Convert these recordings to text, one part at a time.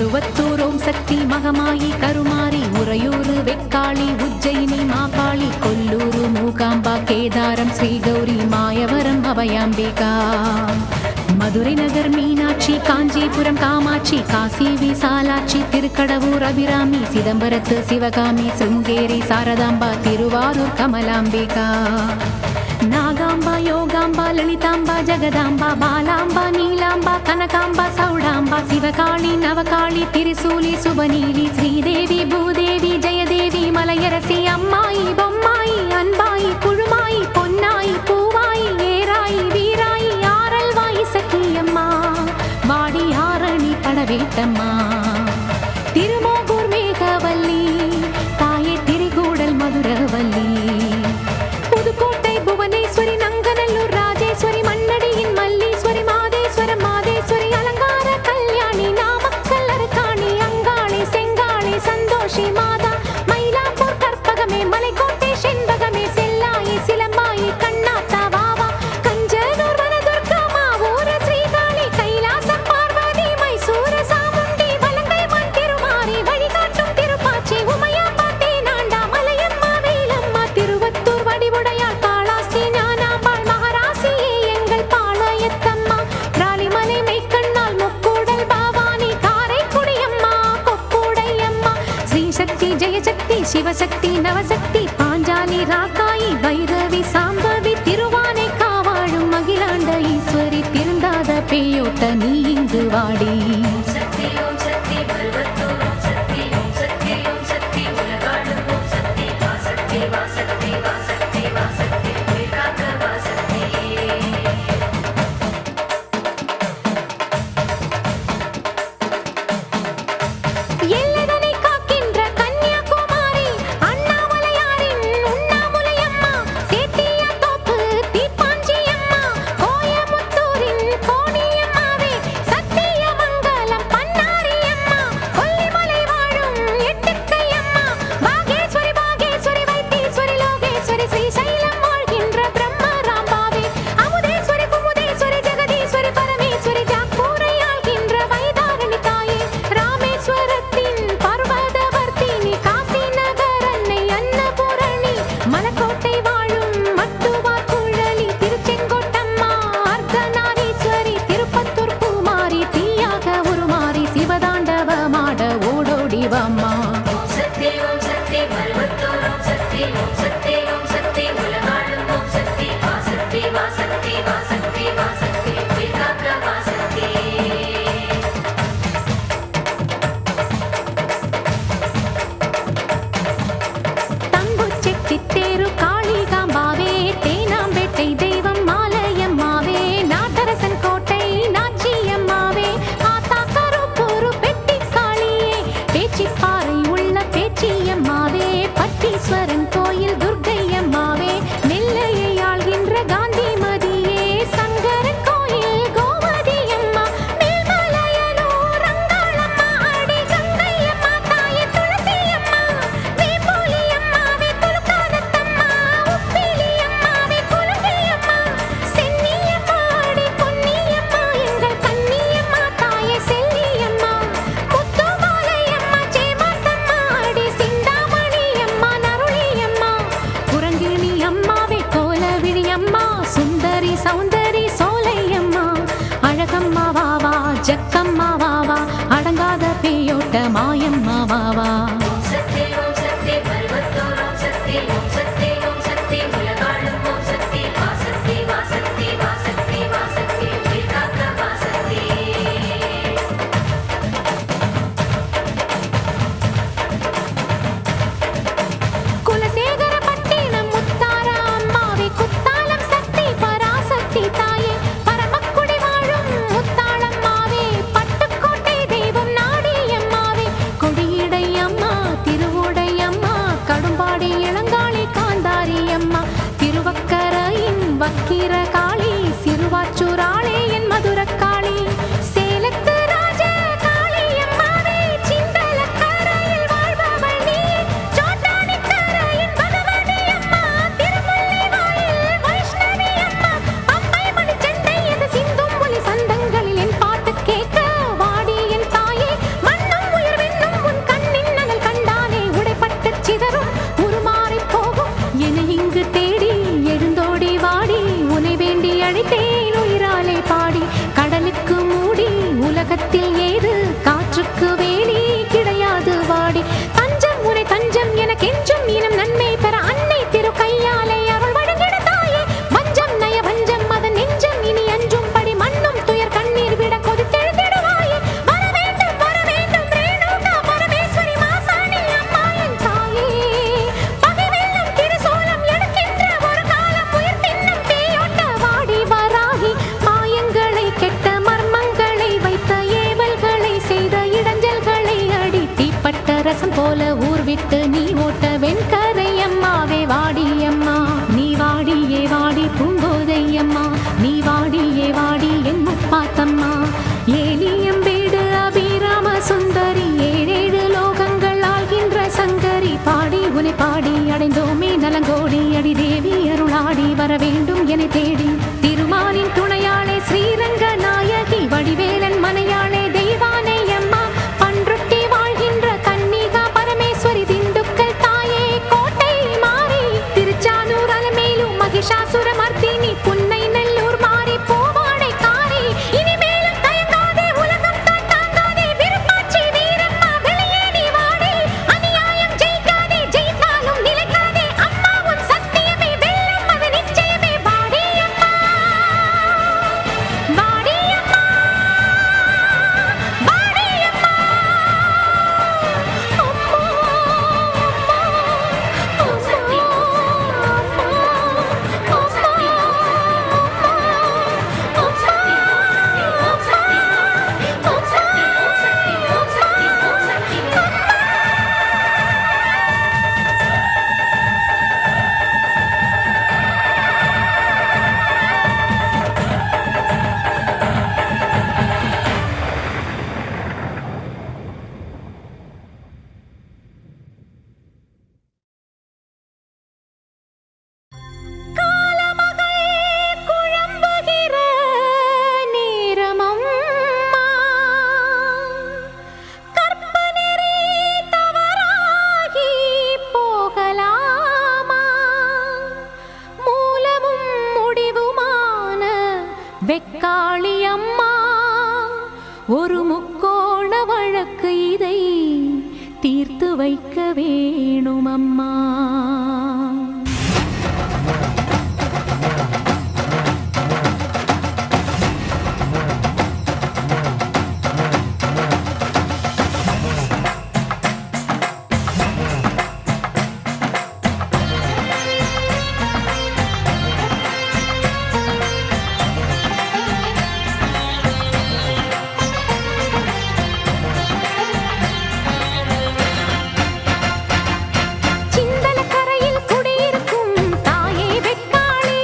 மருவத்தூர் ஓம் சக்தி மகமாயி கருமாரி உறையூரு வெக்காளி உஜ்ஜயினி மாகாளி கொல்லூரு மூகாம்பா கேதாரம் ஸ்ரீகௌரி மாயவரம் அபயாம்பிகா மதுரை நகர் மீனாட்சி காஞ்சிபுரம் காமாட்சி காசி விசாலாட்சி திருக்கடவூர் அபிராமி சிதம்பரத்து சிவகாமி சிருங்கேரி சாரதாம்பா திருவாரூர் கமலாம்பிகா நாகாம்பா யோகாம்பா லலிதாம்பா ஜெகதாம்பா பாலாம்பா நீலாம்பா கனகாம்பா சௌடாம்பா சிவகாளி நவகாளி திரிசூலி சுபநீலி ஸ்ரீதேவி பூதேவி ஜெயதேவி மலையரசி அம்மாயி பொம்மாயி அன்பாயி குழுமாயி பொன்னாயி பூவாயி ஏராயி வீராயி ஆரல்வாயி சக்கியம்மா வாடி ஆரணி படவேட்டம்மா திருமோகூர் மேகவல்லி தாயே திரிகூடல் மதுரவல்லி புதுக்கோட்டை புவனேஸ்வரி நங்கநல்லூர் ராஜேஸ்வரி மண்ணடியின் மல்லீஸ்வரி மாதேஸ்வரம் மாதேஸ்வரி அலங்கார கல்யாணி நாமக்கல் அரக்காணி அங்காளி செங்காளி சந்தோஷி மாதா மயிலாப்பூர் கற்பகமே மலைக்கோட்டை செண்பகமே செல்லாயி சிலம்பாயி கண்ணாத்தா வாவா கஞ்சனூர் வனதுர்கா மாவூர ஸ்ரீகாளி கைலாசம் பார்வதி மைசூர சாமுண்டி வலங்கை மண் திருமாரி வழிகாட்டும் திருப்பாச்சி உமையாம்பா தேனாண்டா மலையம்மா வேலம்மா திருவத்தூர் வடிவுடையாள் காளாஸ்தி ஞானாம்பாள் மகாராசியே எங்கள் பாளையத்தம்மா ராலிமலை மெய்க்கண்ணால் முக்கூடல் பாவானி காரைக்குடியம்மா கொப்புடையம்மா ஸ்ரீசக்தி ஜெயசக்தி சிவசக்தி நவசக்தி பாஞ்சாலி ராக்காயி பைரவி சாம்பவி திருவானை காவாழும் மகிழாண்ட ஈஸ்வரி திருந்தாத பேயோட்ட நீ இங்கு வாடி எல்லைதனை காக்கின்ற கன்னியாகுமாரி அண்ணாமலையாரின் உண்ணாமுலையம்மா சேத்தியாத்தோப்பு தீப்பாஞ்சியம்மா கோயமுத்தூரின் கோணியம்மாவே சத்தியமங்கலம் பன்னாரியம்மா கொல்லிமலை வாழும் எட்டுக்கையம்மா பாகேஸ்வரி பாகேஸ்வரி வைத்தீஸ்வரி லோகேஸ்வரி ஸ்ரீசைலம் வாழ்கின்ற பிரம்மராம்பாவே அமுதேஸ்வரி குமுதேஸ்வரி ஜெகதீஸ்வரி பரமேஸ்வரி ஜாக்கூரை ஆள்கின்ற வைதாரணி தாயே ராமேஸ்வரத்தின் பர்வதவர்த்தினி காசி நகர் அன்னை அன்னபூரணி மலக்கோட்டை வாழும் மட்டுவார் குழலி திருச்செங்கோட்டம்மா அர்த்தநாரீஸ்வரி திருப்பத்தூர் பூமாரி தீயாக உருமாறி சிவதாண்டவமாட ஓடோடிவம்மா தம்புச்செட்டி தேரு காளிகாம்பாவே தேனாம்பேட்டை தெய்வம் மாலையம்மாவே நாட்டரசன் கோட்டை நாச்சியம்மாவே ஆத்தா கருப்பூரு பெட்டி காளியே பேச்சிப்பாறை உள்ள பேச்சியம்மாவே பட்டீஸ்வரன் கோயில் துர்க்கையம்மாவே நெல்லையை ஆள்கின்ற காந்திமதியே சங்கரன் கோயில் கோமதியம்மா மேல்மலையனூர் அங்காளம்மா ஆடி கங்கையம்மா தாயே துளசியம்மா வேம்பூலியம்மாவே துலுக்காதத்தம்மா உப்பிலியம்மாவே குலுங்கியம்மா சென்னியம்மா ஆடி பொன்னியம்மா எங்கள் கன்னியம்மா தாயே செல்லியம்மா முத்துமாலையம்மா சேமாத்தம்மா ஆடி சிந்தாமணியம்மா நருளியம்மா குரங்கிணி அம்மாவே கோலவிழியம்மா சுந்தரி சௌந்தரி சோலையம்மா அழகம்மா வாவா ஜக்கம்மா வாவா அடங்காத பேயோட்ட மாயம்மா வாவா குலசேகரப்பட்டினம் முத்தாரா அம்மாவே குத்தாலம் சக்தி பராசக்தி தாயே பரமக்குடி வாழும் முத்தாளம்மாவே பட்டுக்கோட்டை தெய்வம் நாடியம்மாவே கொடியிடை அம்மா உனக்கு வேலி கிடையாது வாடி. தஞ்சம் உனை தஞ்சம் என கெஞ்சும் இனம் நன்மை பெற அன்னை திரு கையாலே அருள் வழங்கிட தாயே. வஞ்சம் நய வஞ்சம் அதன் நெஞ்சம் இனி அஞ்சும் படி மண்ணும் துயர் கண்ணீர் விட கொதித்தெழுந்திடுவாயே. வர வேண்டும் ரேணுகா பரமேஸ்வரி மாசாணி அம்மா என் தாயே. பகை வெல்லும் திருசூலம் எடுக்கின்ற ஒரு காலம் உயிர் தின்னும் தீயோட்ட வாடி வராகி. மாயங்களை கெட்ட மர்மங்களை வைத்த ஏவல்களை செய்த இடைஞ்சல்களை அடி தீப்பட்ட ரசம் போல ஊர் விட்டு நீ ஓட்ட வெண்கரை அம்மாவே வாடி அம்மா. நீ வாடியே வாடி பூங்கோதை அம்மா. நீ வாடியே வாடி என் முப்பாத்தம்மா. ஏலியம் வீடு அபிராம சுந்தரி ஏழேழு லோகங்கள் ஆள்கின்ற சங்கரி. பாடி உனை பாடி அடைந்தோமே நலங்கோடி அடி தேவி அருளாடி வர வேண்டும் என தேடி. திருமாலின் துணையாளே ஸ்ரீரங்க நாயகி வடிவேலன் மனையாளே தெய்வானை அம்மா. பன்ருட்டி வாழ்கின்ற கன்னிகா பரமேஸ்வரி திண்டுக்கல் தாயே கோட்டை மாறி. திருச்சானூர் அலமேலு மகிஷாசுர மர்த்தினி புன்னை நெல்லூர் மாறி பூவாடை காரி. இனிமேலும் தயங்காதே உலகம் தான் தாங்காதே விருப்பாட்சி வீரம்மா வெளியே நீ வாடி. அநியாயம் ஜெயிக்காதே ஜெயித்தாலும் நிலைக்காதே அம்மா உன் சத்தியமே வெல்லும் அது நிச்சயமே. வாடி அம்மா வாடி அம்மா வாடி அம்மா. குழம்புகிற நேரமம்மா கற்பனரே தவறாகி போகலாமா. மூலமும் முடிவுமான வெக்காளி அம்மா ஒரு முக்கோண வழக்கு இதை தீர்த்து வைக்க வேணும் அம்மா. சிந்தன கரையில் குடியிருக்கும் தாயே வெக்காளி.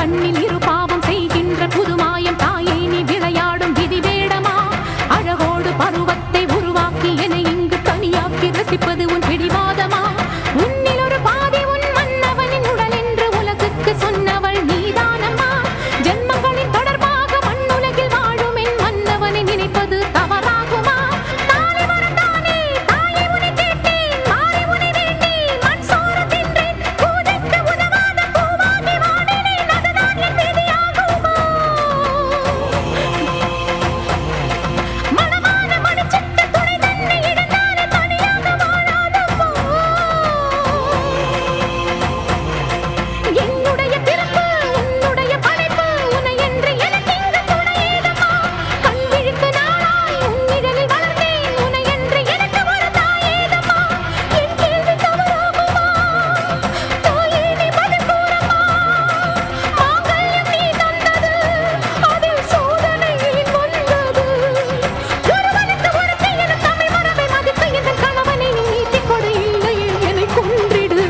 கண்ணில் இரு பாவம் செய்கின்ற புதுமாயம் தாயை நீ விளையாடும் விதி வேடமா அழகோடு பருவத்தை உருவாக்கி என இங்கு தனியாக்கி ரசிப்பது உன் பிடிவாதமா உன்னில் ஒரு பாதி உன் மன்னவனின் உடல் என்று உலகுக்கு சொன்னவள் நீதானம்மா ஜென்மங்களின் தொடர்பாக மண்ணுலகில் வாழும் என் மன்னவனை நினைப்பது தவறாகுமா தாலி வரந்தானே தாயை உன்னை கேட்டேன் மாறி உன்னை வேண்டேன் மண் சோறு தின்றேன் பூஜைக்கு உதவாத பூவாகி வாடினேன் அதுதான் என் விதியாகுமா மனமான மணிச்சிட்டு துணை தன்னை இழந்தானே தனியாக வாழாதப்போ என்னுடைய பிறப்பு உன்னுடைய படைப்பு உன்னை என்று எனக்கு இங்கு துணையேதம்மா கண் விழித்து நாளாய் உன் நிழலில் வளர்ந்தேன் உன்னை என்று எனக்கு ஒரு தாயேதம்மா என் கேள்வி தவறாகுமா தாயே நீ பதில் கூறம்மா மாங்கல்யம் நீ தந்தது அதில் சோதனை வந்தது ஒருவனுக்கு ஒருத்தி என தமிழ் மரபை மதித்து இந்த கணவனை நீ நீட்டிக் கொடு இல்லையே என்னை கொன்றிடு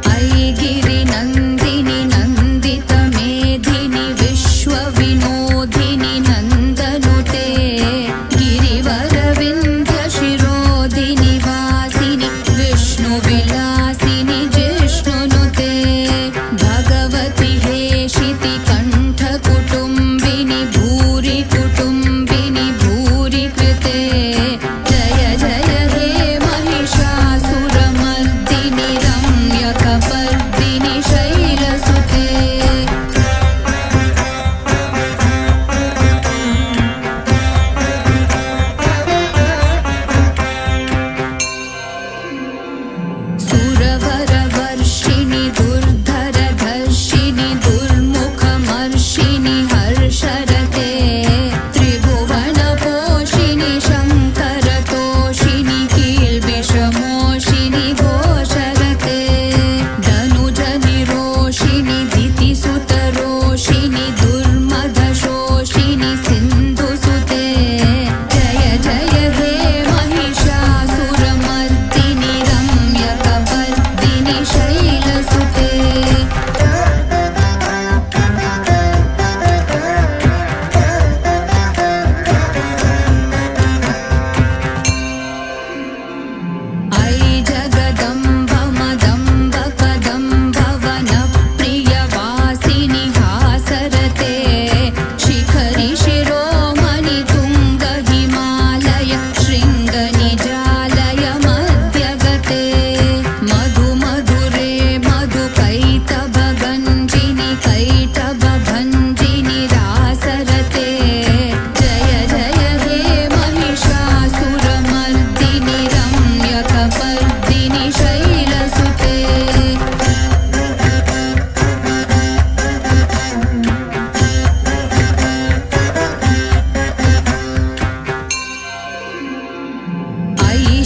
ऐगिरि नन्दिनि नन्दित मेधिनि विश्वविनोदिनि नन्दनुते गिरिवरविन्ध्य शिरोधिनि वासिनि विष्णुविलासिनि जिष्णुनुते भगवति हेशिति कण्ठकुटुम्बिनि भूरि कुटुम्बिनि भूरि कृते जय जय हे महिषासुरमर्दिनि रम्यकपर्दिनि शैलसुते सुरवरवर्षिणि दुर्धरधर्षिणि दुर्मुखमर्षिणि हर्षरते त्रिभुवनपोषिणि शङ्करतोषिणि कील्बिषमोषिणि घोषरते धनुजनिरोषिणि दितिसुतरोषिणि दुर्मदशोषिणि सिन्धुसुते जय जय हे महिषासुरमर्दिनि रम्यकपर्दिनि शैलसुते ऐ जगदम्ब मदम्ब कदम्ब वनप्रियवासिनि हासरते शिखरि शिरोमणि तुङ्ग हिमालय शृङ्गनिजालय मध्यगते मधु मधुरे मधु कैटभगञ्जिनि कैटभभञ्जिनि रासरते जय जय हे महिषासुरमर्दिनि रम्यकपर्दिनि शैलसुते ऐ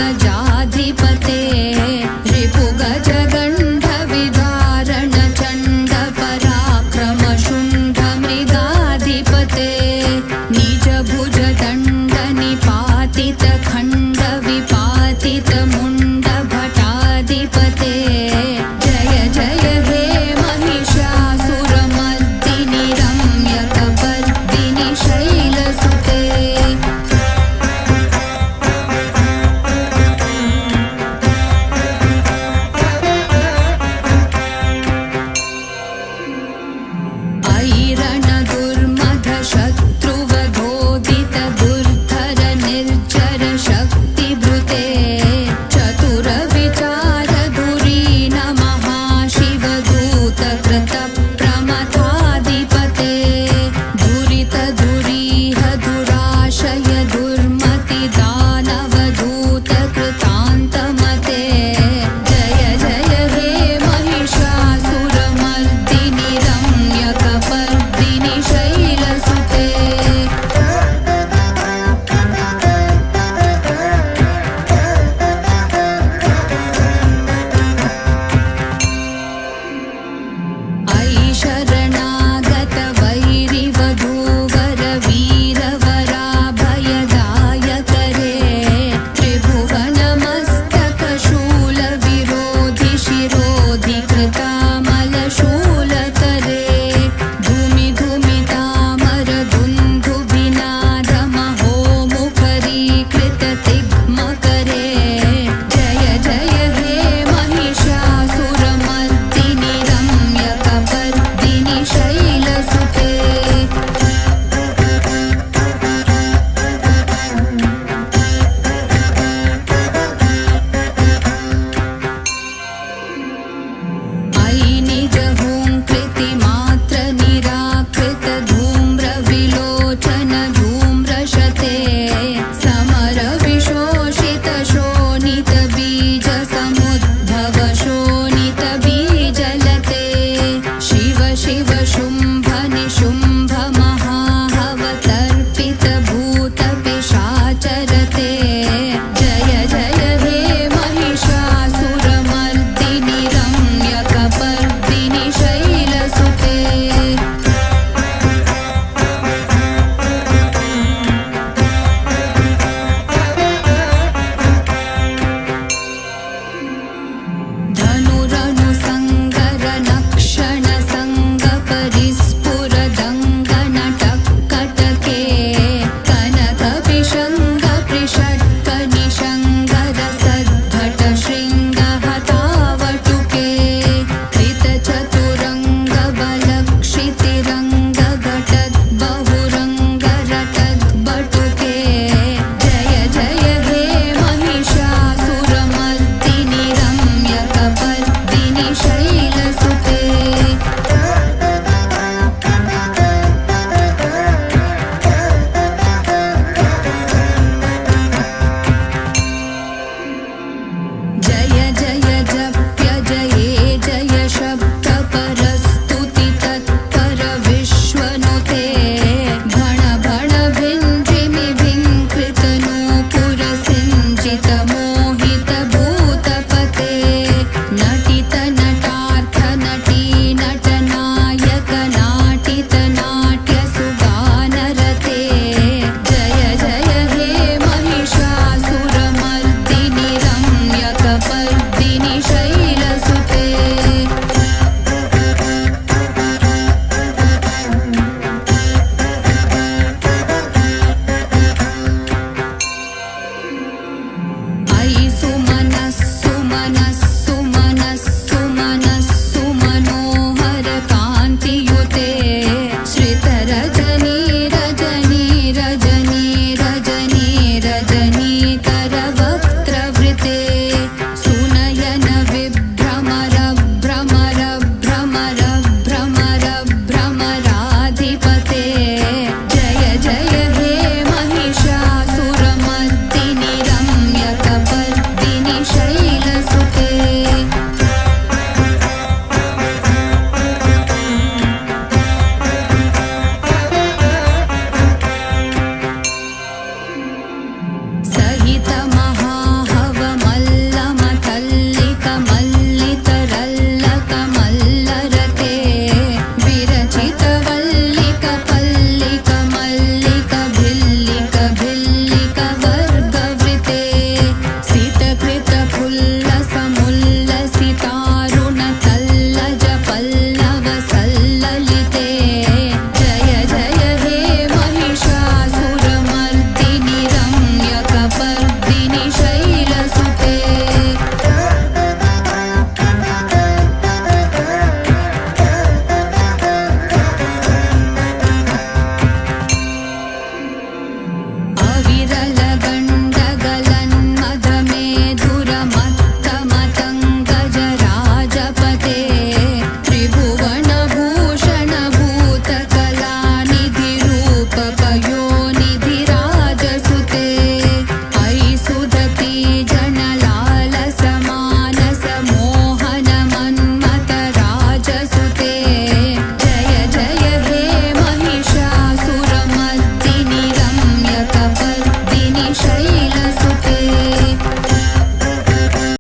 शतखण्डविखण्डितरुण्डवितुण्डितशुण्डगजाधिपते रिपुगजगण्डविधारणचण्डपराक्रमशुण्डमृगाधिपते